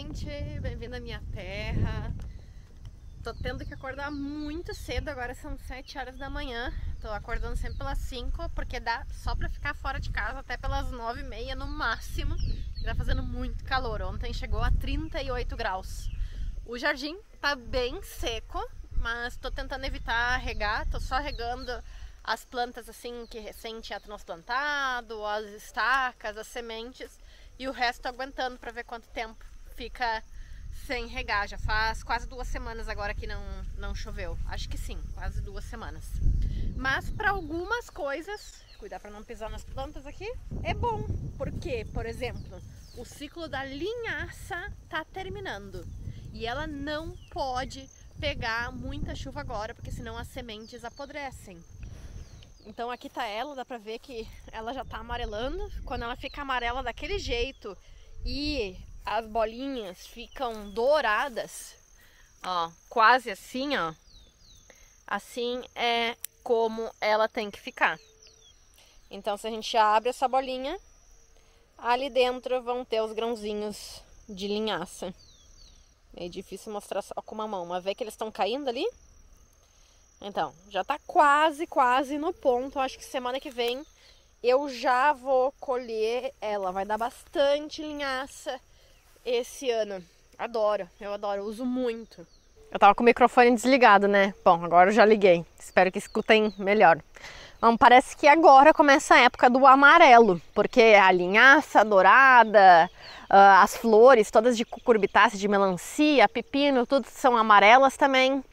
gente, bem-vindo à minha terra. Tô tendo que acordar muito cedo, agora são 7 horas da manhã. Tô acordando sempre pelas 5, porque dá só pra ficar fora de casa até pelas 9h30 no máximo. Tá fazendo muito calor, ontem chegou a 38 graus. O jardim tá bem seco, mas tô tentando evitar regar, tô só regando as plantas assim que recém tinha transplantado, as estacas, as sementes, e o resto aguentando para ver quanto tempo fica sem regar. Já faz quase 2 semanas agora que não choveu. Acho que sim, quase 2 semanas. Mas para algumas coisas, cuidar para não pisar nas plantas aqui, é bom. Porque, por exemplo, o ciclo da linhaça tá terminando e ela não pode pegar muita chuva agora, porque senão as sementes apodrecem. Então aqui tá ela, dá pra ver que ela já tá amarelando. Quando ela fica amarela daquele jeito e as bolinhas ficam douradas, ó, quase assim, ó, assim é como ela tem que ficar. Então se a gente abre essa bolinha, ali dentro vão ter os grãozinhos de linhaça. É difícil mostrar só com uma mão, mas vê que eles estão caindo ali? Então, já tá quase no ponto. Acho que semana que vem eu já vou colher ela. Vai dar bastante linhaça esse ano. Eu adoro, uso muito. Eu tava com o microfone desligado, né? Bom, agora eu já liguei. Espero que escutem melhor. Então, parece que agora começa a época do amarelo, porque a linhaça dourada, as flores todas de cucurbitácea, de melancia, pepino, tudo são amarelas também.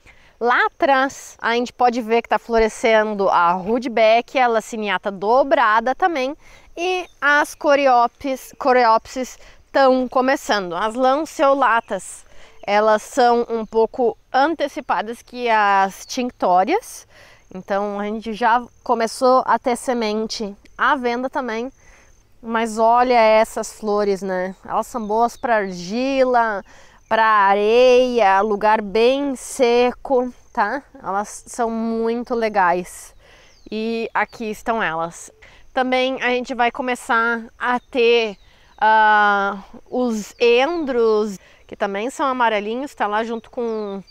Lá atrás a gente pode ver que está florescendo a Rudbeckia, a laciniata dobrada também, e as coreopsis estão começando. As lanceolatas, elas são um pouco antecipadas que as tinctórias, então a gente já começou a ter semente à venda também. Mas olha essas flores, né? Elas são boas para argila, para areia, lugar bem seco, tá? Elas são muito legais. E aqui estão elas. Também a gente vai começar a ter os endros, que também são amarelinhos, tá lá junto com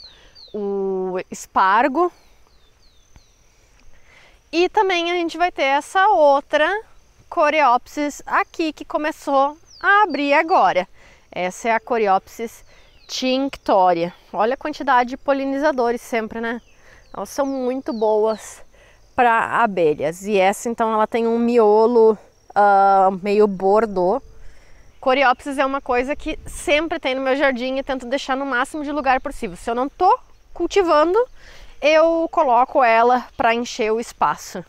o espargo. E também a gente vai ter essa outra coreopsis aqui que começou a abrir agora. Essa é a coreopsis tinctoria. Olha a quantidade de polinizadores sempre, né? Elas são muito boas para abelhas. E essa então ela tem um miolo meio bordô. Coreopsis é uma coisa que sempre tem no meu jardim e tento deixar no máximo de lugar possível. Se eu não tô cultivando, eu coloco ela para encher o espaço.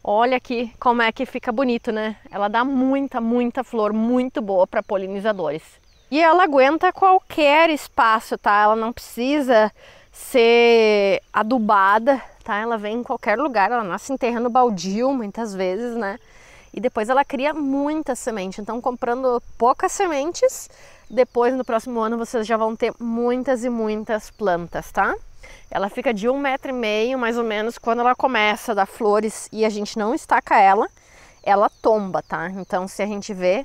Olha aqui como é que fica bonito, né? Ela dá muita flor, muito boa para polinizadores. E ela aguenta qualquer espaço, tá? Ela não precisa ser adubada, tá? Ela vem em qualquer lugar, ela nasce em terreno baldio muitas vezes, né? E depois ela cria muita semente. Então, comprando poucas sementes, depois no próximo ano vocês já vão ter muitas e muitas plantas, tá? Ela fica de 1,5 m mais ou menos. Quando ela começa a dar flores e a gente não estaca ela tomba, tá? Então, se a gente vê,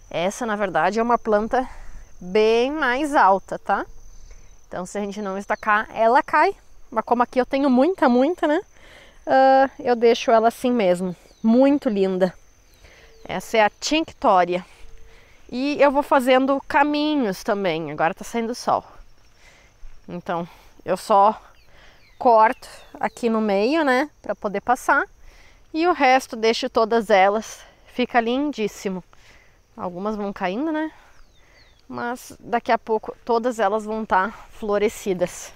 essa na verdade é uma planta bem mais alta, tá? Então se a gente não estacar, ela cai. Mas como aqui eu tenho muita, né? Eu deixo ela assim mesmo. Muito linda. Essa é a tinctoria. E eu vou fazendo caminhos também. Agora tá saindo sol. Então eu só corto aqui no meio, né? Pra poder passar. E o resto deixo todas elas. Fica lindíssimo. Algumas vão caindo, né? Mas daqui a pouco todas elas vão estar florescidas.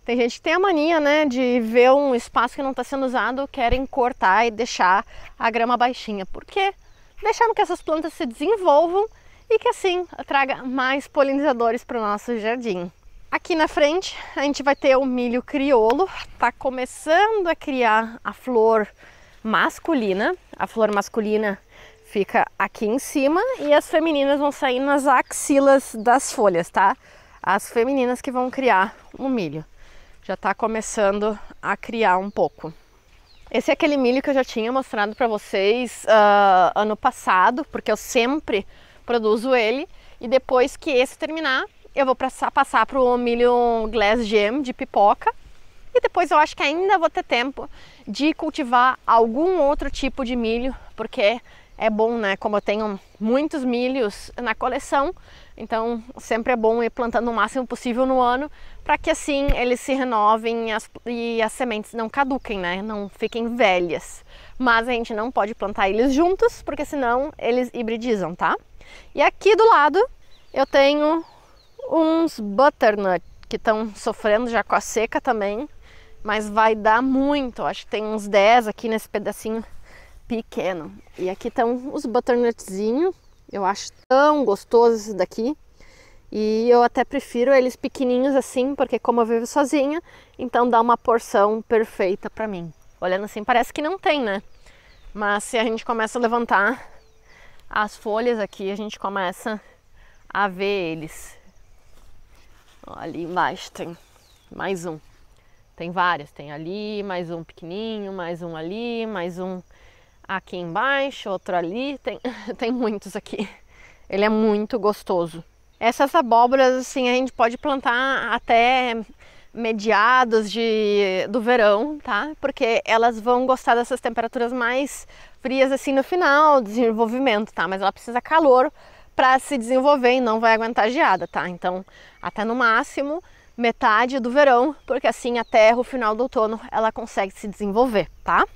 Tem gente que tem a mania, né, de ver um espaço que não está sendo usado, querem cortar e deixar a grama baixinha. Por quê? Deixando que essas plantas se desenvolvam e que assim traga mais polinizadores para o nosso jardim. Aqui na frente a gente vai ter o milho crioulo. Tá começando a criar a flor masculina. A flor masculina fica aqui em cima e as femininas vão sair nas axilas das folhas, tá? As femininas que vão criar o milho. Já tá começando a criar um pouco. Esse é aquele milho que eu já tinha mostrado para vocês ano passado, porque eu sempre produzo ele. E depois que esse terminar, eu vou passar pro milho Glass Gem de pipoca. E depois eu acho que ainda vou ter tempo de cultivar algum outro tipo de milho, porque é bom, né? Como eu tenho muitos milhos na coleção, então sempre é bom ir plantando o máximo possível no ano, para que assim eles se renovem e as sementes não caduquem, né? Não fiquem velhas. Mas a gente não pode plantar eles juntos, porque senão eles hibridizam, tá? E aqui do lado eu tenho uns butternut que estão sofrendo já com a seca também. Mas vai dar muito, acho que tem uns 10 aqui nesse pedacinho pequeno. E aqui estão os butternutzinhos, eu acho tão gostoso esse daqui. E eu até prefiro eles pequenininhos assim, porque como eu vivo sozinha, então dá uma porção perfeita pra mim. Olhando assim parece que não tem, né? Mas se a gente começa a levantar as folhas aqui, a gente começa a ver eles. Ó, ali embaixo tem mais um. Tem várias, tem ali, mais um pequenininho, mais um ali, mais um aqui embaixo, outro ali, tem muitos aqui. Ele é muito gostoso. Essas abóboras, assim, a gente pode plantar até mediados do verão, tá? Porque elas vão gostar dessas temperaturas mais frias, assim, no final do desenvolvimento, tá? Mas ela precisa calor para se desenvolver e não vai aguentar geada, tá? Então, até no máximo metade do verão, porque assim até o final do outono ela consegue se desenvolver, tá?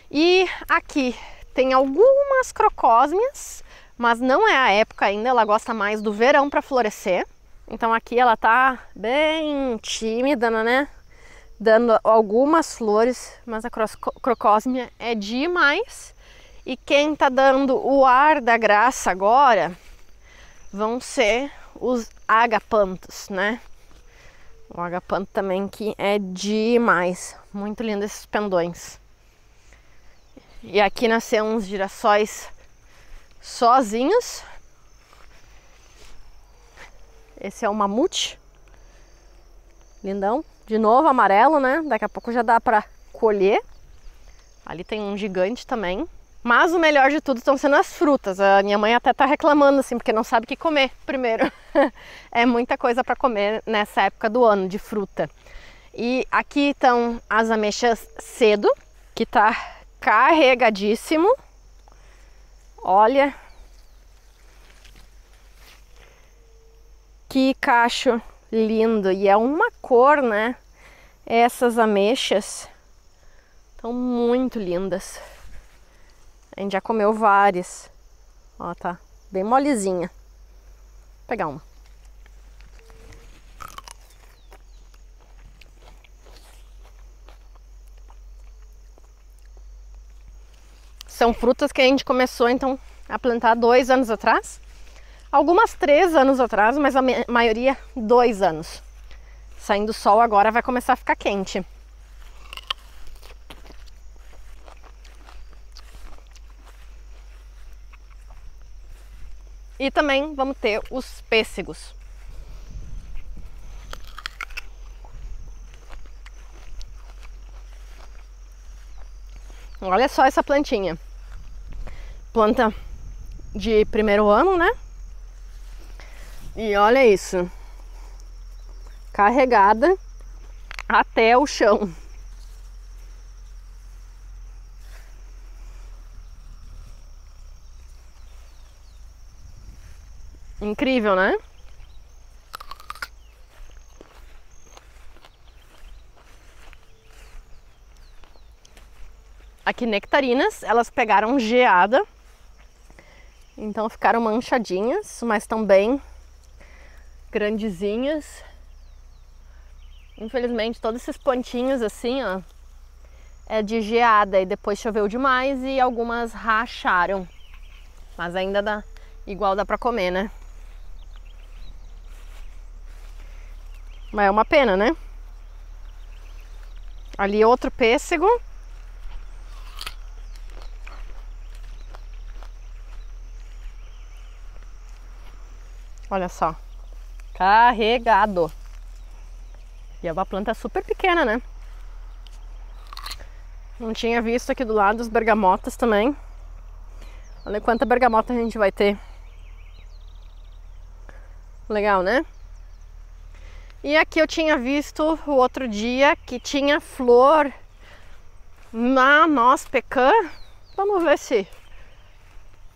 E aqui tem algumas crocósmias, mas não é a época ainda, ela gosta mais do verão para florescer. Então aqui ela tá bem tímida, né? Dando algumas flores, mas a crocósmia é demais. E quem tá dando o ar da graça agora vão ser os agapanthus, né? O agapanto também que é demais. Muito lindo esses pendões. E aqui nasceu uns girassóis sozinhos. Esse é o mamute. Lindão. De novo amarelo, né? Daqui a pouco já dá pra colher. Ali tem um gigante também. Mas o melhor de tudo estão sendo as frutas. A minha mãe até tá reclamando assim, porque não sabe o que comer primeiro. É muita coisa para comer nessa época do ano de fruta. E aqui estão as ameixas cedo, que tá carregadíssimo. Olha que cacho lindo. E é uma cor, né? Essas ameixas estão muito lindas. A gente já comeu várias. Ó, tá bem molezinha. Vou pegar uma. São frutas que a gente começou então a plantar 2 anos atrás. Algumas 3 anos atrás, mas a maioria 2 anos. Saindo sol agora vai começar a ficar quente. E também vamos ter os pêssegos. Olha só essa plantinha. Planta de primeiro ano, né? E olha isso. Carregada até o chão. Incrível, né? Aqui nectarinas, elas pegaram geada, então ficaram manchadinhas, mas estão bem grandezinhas. Infelizmente todos esses pontinhos assim, ó, é de geada e depois choveu demais e algumas racharam. Mas ainda dá, igual dá pra comer, né? Mas é uma pena, né? Ali outro pêssego. Olha só. Carregado. E é uma planta super pequena, né? Não tinha visto aqui do lado os bergamotas também. Olha quanta bergamota a gente vai ter. Legal, né? E aqui eu tinha visto o outro dia que tinha flor na noz pecan. Vamos ver se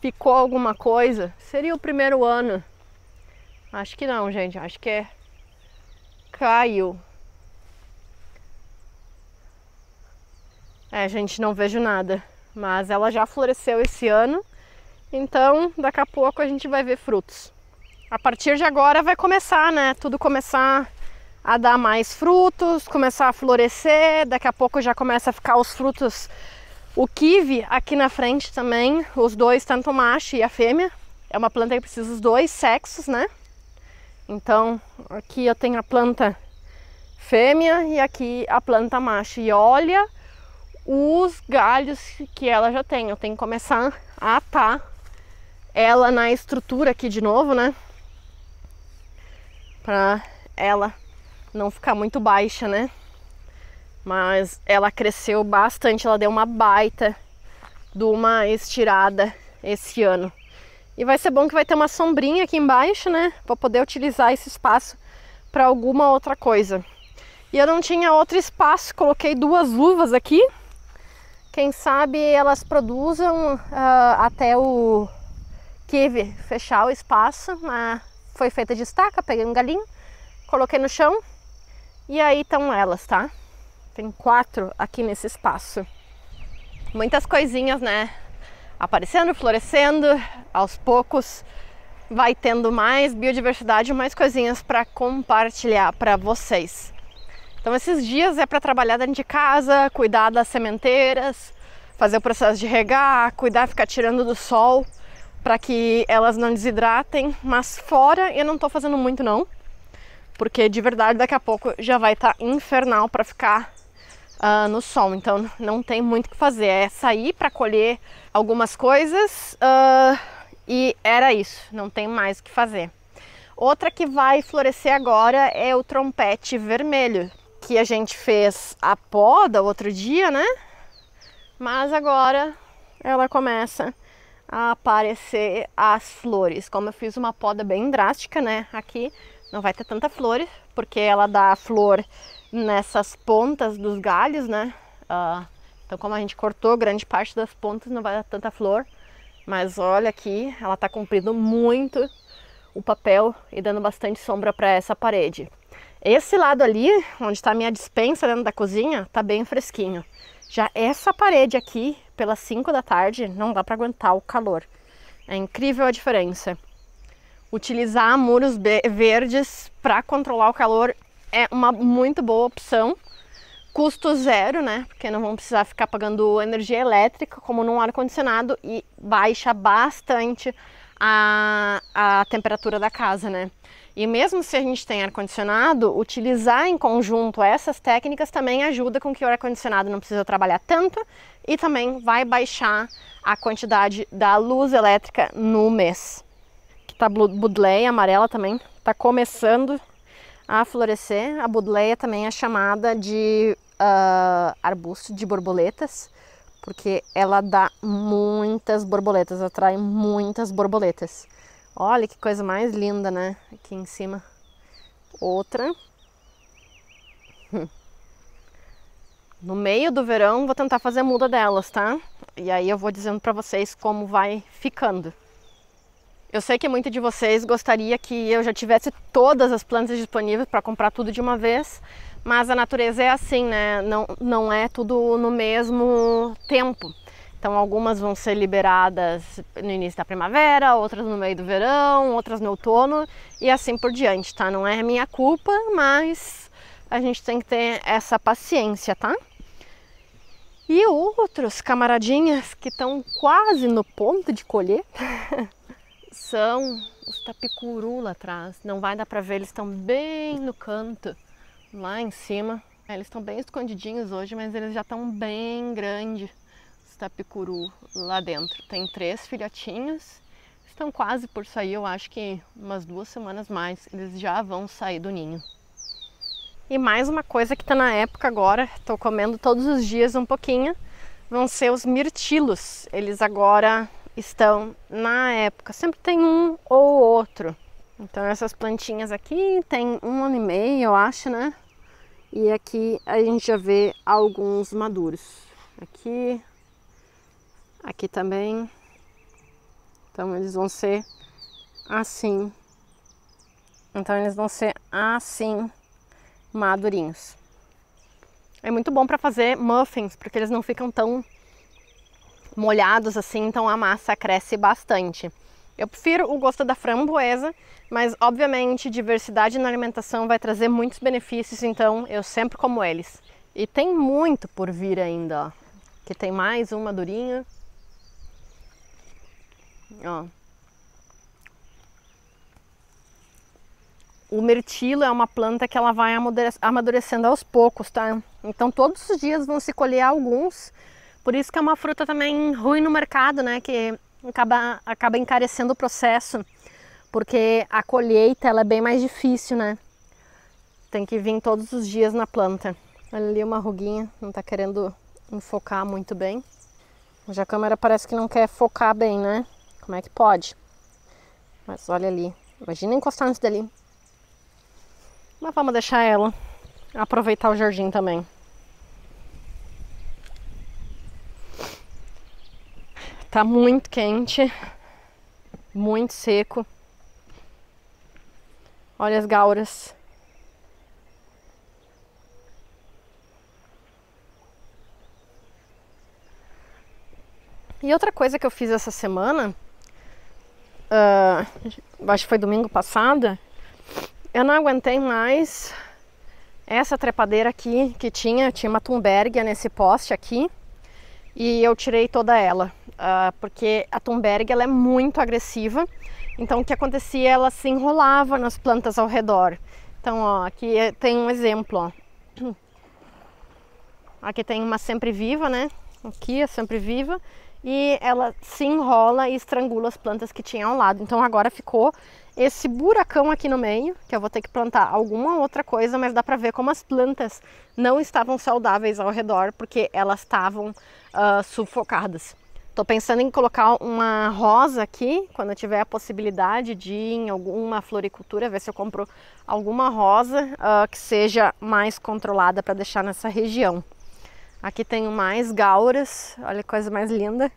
ficou alguma coisa. Seria o primeiro ano. Acho que não, gente. Acho que caiu. Gente, não vejo nada. Mas ela já floresceu esse ano. Então, daqui a pouco a gente vai ver frutos. A partir de agora vai começar, né? Tudo começar a dar mais frutos, começar a florescer. Daqui a pouco já começa a ficar os frutos. O kiwi aqui na frente também, os dois, tanto o macho e a fêmea. É uma planta que precisa dos dois sexos, né? Então, aqui eu tenho a planta fêmea e aqui a planta macho. E olha os galhos que ela já tem. Eu tenho que começar a atar ela na estrutura aqui de novo, né? Pra ela não ficar muito baixa, né? Mas ela cresceu bastante, ela deu uma baita de uma estirada esse ano. E vai ser bom que vai ter uma sombrinha aqui embaixo, né? Pra poder utilizar esse espaço para alguma outra coisa. E eu não tinha outro espaço, coloquei duas uvas aqui. Quem sabe elas produzam até o kiwi fechar o espaço. Foi feita de estaca, peguei um galinho, coloquei no chão e aí estão elas, tá? Tem 4 aqui nesse espaço. Muitas coisinhas, né? Aparecendo, florescendo, aos poucos vai tendo mais biodiversidade, mais coisinhas para compartilhar para vocês. Então esses dias é para trabalhar dentro de casa, cuidar das sementeiras, fazer o processo de regar, cuidar, ficar tirando do sol para que elas não desidratem. Mas fora eu não tô fazendo muito não, porque de verdade daqui a pouco já vai estar infernal para ficar no sol. Então não tem muito o que fazer, é sair para colher algumas coisas e era isso, não tem mais o que fazer. Outra que vai florescer agora é o trompete vermelho, que a gente fez a poda outro dia, né? Mas agora ela começa a aparecer as flores. Como eu fiz uma poda bem drástica, né? Aqui não vai ter tanta flor, porque ela dá flor nessas pontas dos galhos, né? Então como a gente cortou grande parte das pontas, não vai dar tanta flor. Mas olha aqui, ela tá cumprindo muito o papel e dando bastante sombra para essa parede. Esse lado ali, onde está a minha despensa dentro da cozinha, tá bem fresquinho. Já essa parede aqui, pelas 5 da tarde, não dá para aguentar o calor. É incrível a diferença. Utilizar muros verdes para controlar o calor é uma muito boa opção. Custo zero, né? Porque não vão precisar ficar pagando energia elétrica como num ar-condicionado, e baixa bastante a temperatura da casa, né? E mesmo se a gente tem ar-condicionado, utilizar em conjunto essas técnicas também ajuda com que o ar-condicionado não precisa trabalhar tanto e também vai baixar a quantidade da luz elétrica no mês. Aqui tá a Buddleia amarela também, tá começando a florescer. A Buddleia também é chamada de arbusto de borboletas, porque ela dá muitas borboletas, atrai muitas borboletas. Olha que coisa mais linda, né? Aqui em cima. Outra. No meio do verão vou tentar fazer a muda delas, tá? E aí eu vou dizendo pra vocês como vai ficando. Eu sei que muitos de vocês gostaria que eu já tivesse todas as plantas disponíveis para comprar tudo de uma vez, mas a natureza é assim, né? Não é tudo no mesmo tempo. Então algumas vão ser liberadas no início da primavera, outras no meio do verão, outras no outono e assim por diante, tá? Não é minha culpa, mas a gente tem que ter essa paciência, tá? E outros camaradinhas que estão quase no ponto de colher são os tapicuru lá atrás. Não vai dar pra ver, eles estão bem no canto, lá em cima. Eles estão bem escondidinhos hoje, mas eles já estão bem grandes. Tapicuru lá dentro. Tem 3 filhotinhos, estão quase por sair, eu acho que umas 2 semanas mais eles já vão sair do ninho. E mais uma coisa que tá na época agora, tô comendo todos os dias um pouquinho, vão ser os mirtilos. Eles agora estão na época, sempre tem um ou outro. Então essas plantinhas aqui tem 1 ano e meio, eu acho, né? E aqui a gente já vê alguns maduros. Aqui também. Então eles vão ser assim. Madurinhos. É muito bom para fazer muffins, porque eles não ficam tão molhados assim, então a massa cresce bastante. Eu prefiro o gosto da framboesa, mas obviamente diversidade na alimentação vai trazer muitos benefícios, então eu sempre como eles. E tem muito por vir ainda, ó. Aqui tem mais um madurinho. Ó. O mirtilo é uma planta que ela vai amadurecendo aos poucos, tá? Então todos os dias vão se colher alguns. Por isso que é uma fruta também ruim no mercado, né? Que acaba encarecendo o processo. Porque a colheita ela é bem mais difícil, né? Tem que vir todos os dias na planta. Olha ali uma ruguinha, não tá querendo enfocar muito bem. Hoje a câmera parece que não quer focar bem, né? Como é que pode? Mas olha ali, imagina encostar nisso dali. Mas vamos deixar ela aproveitar o jardim também. Tá muito quente, muito seco. Olha as gauras. E outra coisa que eu fiz essa semana, acho que foi domingo passado, eu não aguentei mais essa trepadeira aqui que tinha uma Thunbergia nesse poste aqui e eu tirei toda ela, porque a Thunbergia ela é muito agressiva, então o que acontecia, ela se enrolava nas plantas ao redor. Então ó, aqui tem um exemplo, ó. Aqui tem uma sempre viva, né? Aqui é sempre viva. E ela se enrola e estrangula as plantas que tinha ao lado. Então agora ficou esse buracão aqui no meio, que eu vou ter que plantar alguma outra coisa, mas dá pra ver como as plantas não estavam saudáveis ao redor, porque elas estavam sufocadas. Tô pensando em colocar uma rosa aqui, quando eu tiver a possibilidade de ir em alguma floricultura, ver se eu compro alguma rosa que seja mais controlada para deixar nessa região. Aqui tenho mais gauras, olha que coisa mais linda.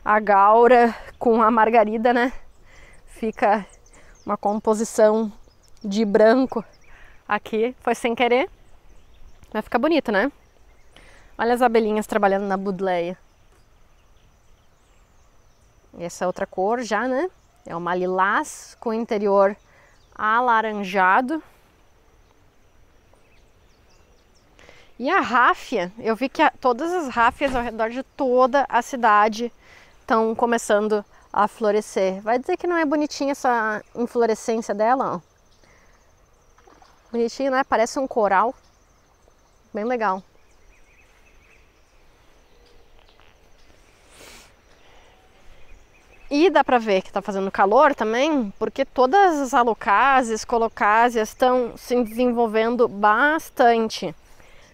A gaura com a margarida, né? Fica uma composição de branco aqui, foi sem querer. Vai ficar bonito, né? Olha as abelhinhas trabalhando na budleia. Essa é outra cor já, né? É uma lilás com o interior alaranjado. E a ráfia, eu vi que todas as ráfias ao redor de toda a cidade estão começando a florescer. Vai dizer que não é bonitinha essa inflorescência dela, ó. Bonitinho, né? Parece um coral. Bem legal. E dá pra ver que tá fazendo calor também, porque todas as alocásias, colocásias estão se desenvolvendo bastante.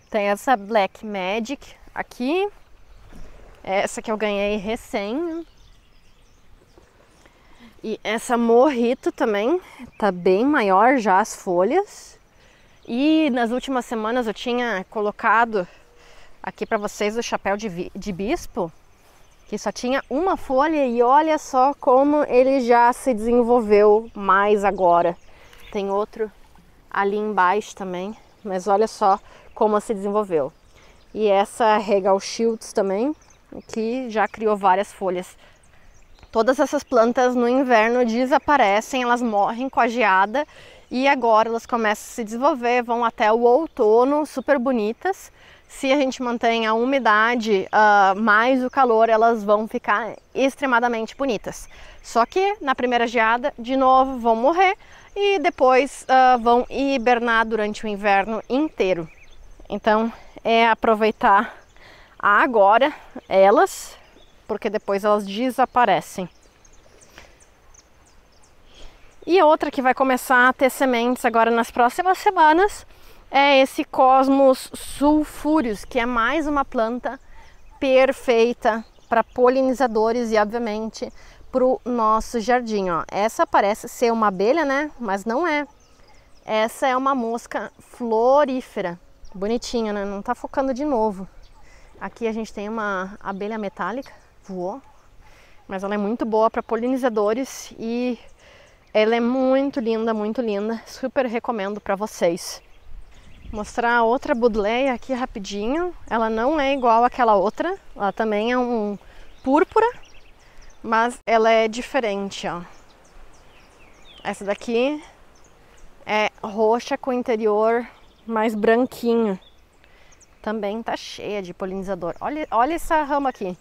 Tem essa Black Magic aqui, essa que eu ganhei recém. E essa Morrito também, tá bem maior já as folhas. E nas últimas semanas eu tinha colocado aqui para vocês o chapéu de bispo, que só tinha uma folha e olha só como ele já se desenvolveu mais agora. Tem outro ali embaixo também, mas olha só como se desenvolveu. E essa Regal Shields também, que já criou várias folhas. Todas essas plantas no inverno desaparecem, elas morrem com a geada e agora elas começam a se desenvolver, vão até o outono, super bonitas. Se a gente mantém a umidade mais o calor, elas vão ficar extremadamente bonitas. Só que na primeira geada, de novo, vão morrer e depois vão hibernar durante o inverno inteiro. Então é aproveitar agora elas, porque depois elas desaparecem. E outra que vai começar a ter sementes agora nas próximas semanas é esse Cosmos sulfúreos, que é mais uma planta perfeita para polinizadores e obviamente pro nosso jardim, ó. Essa parece ser uma abelha, né? Mas não é. Essa é uma mosca florífera. Bonitinha, né? Não tá focando de novo. Aqui a gente tem uma abelha metálica, voou. Mas ela é muito boa para polinizadores e ela é muito linda, muito linda. Super recomendo para vocês. Mostrar outra Buddleia aqui rapidinho. Ela não é igual àquela outra. Ela também é um púrpura, mas ela é diferente, ó. Essa daqui é roxa com o interior mais branquinho. Também tá cheia de polinizador. Olha essa rama aqui.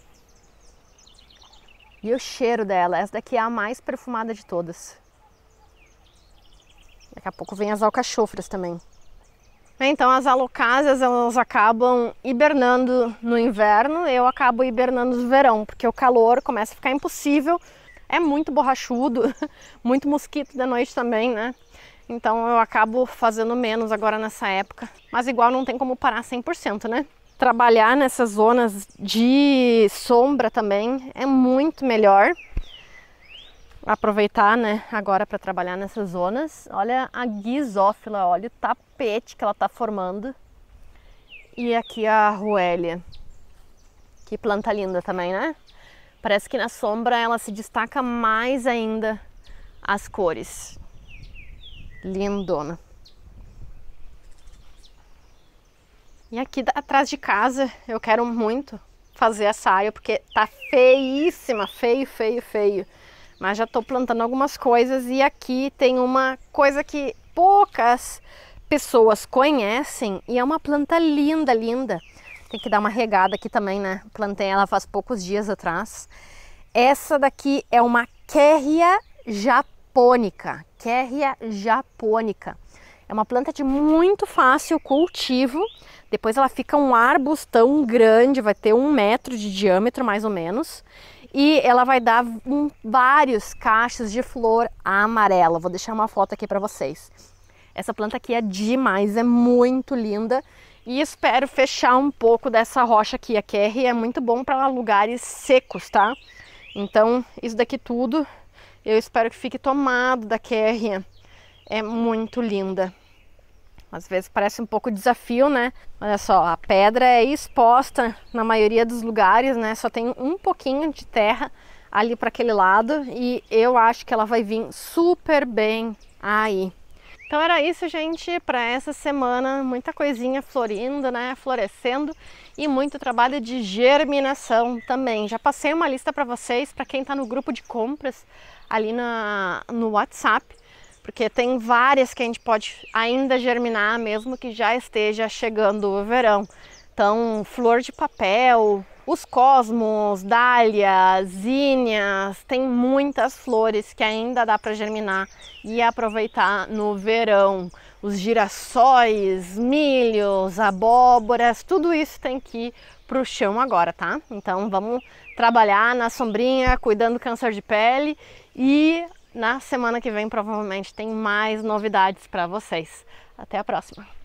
E o cheiro dela. Essa daqui é a mais perfumada de todas. Daqui a pouco vem as alcachofras também. Então as alocásias, elas acabam hibernando no inverno, eu acabo hibernando no verão, porque o calor começa a ficar impossível, é muito borrachudo, muito mosquito de noite também, né? Então eu acabo fazendo menos agora nessa época, mas igual não tem como parar 100%, né? Trabalhar nessas zonas de sombra também é muito melhor. Aproveitar, né, agora para trabalhar nessas zonas. Olha a guizófila, olha o tapete que ela tá formando. E aqui a arruélia. Que planta linda também, né? Parece que na sombra ela se destaca mais ainda as cores. Lindona. E aqui atrás de casa eu quero muito fazer a saia porque tá feíssima, feio, feio, feio. Mas já estou plantando algumas coisas e aqui tem uma coisa que poucas pessoas conhecem e é uma planta linda, linda. Tem que dar uma regada aqui também, né? Plantei ela faz poucos dias atrás. Essa daqui é uma Querria japônica. Querria japônica. É uma planta de muito fácil cultivo. Depois ela fica um arbustão grande, vai ter 1 metro de diâmetro mais ou menos. E ela vai dar vários cachos de flor amarela. Vou deixar uma foto aqui para vocês. Essa planta aqui é demais, é muito linda. E espero fechar um pouco dessa rocha aqui. A Querria é muito bom para lugares secos, tá? Então, isso daqui tudo, eu espero que fique tomado da Querria. É muito linda. Às vezes parece um pouco desafio, né? Olha só, a pedra é exposta na maioria dos lugares, né? Só tem um pouquinho de terra ali para aquele lado e eu acho que ela vai vir super bem aí. Então era isso, gente, para essa semana. Muita coisinha florindo, né? Florescendo e muito trabalho de germinação também. Já passei uma lista para vocês, para quem está no grupo de compras ali no WhatsApp. Porque tem várias que a gente pode ainda germinar, mesmo que já esteja chegando o verão. Então, flor de papel, os cosmos, dálias, zinnias, tem muitas flores que ainda dá para germinar e aproveitar no verão. Os girassóis, milhos, abóboras, tudo isso tem que ir pro chão agora, tá? Então, vamos trabalhar na sombrinha, cuidando do câncer de pele e na semana que vem provavelmente tem mais novidades para vocês. Até a próxima!